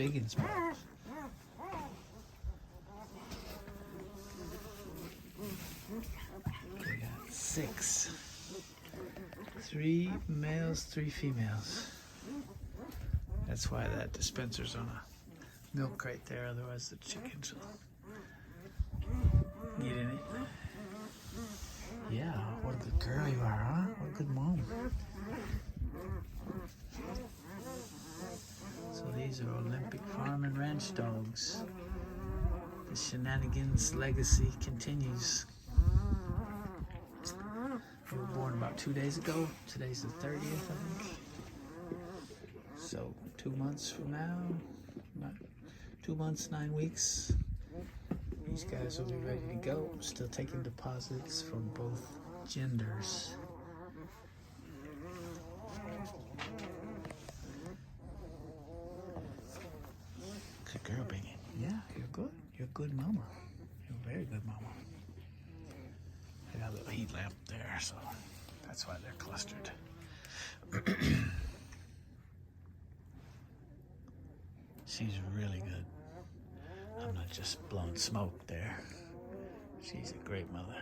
Biggun's pups. We got 6. 3 males, 3 females. That's why that dispenser's on a milk crate there, otherwise the chickens will get in it. Yeah, what a good girl you are, huh? What a good mom. So these are Olympic farm and ranch dogs. The Shenanigans legacy continues. They were born about 2 days ago. Today's the 30th, I think. So 2 months from now, 2 months, 9 weeks, these guys will be ready to go. Still taking deposits from both genders. Good girl, Biggun. Yeah, you're good. You're a good mama. You're a very good mama. I got a little heat lamp there, so that's why they're clustered. She's really good. I'm not just blowing smoke there. She's a great mother.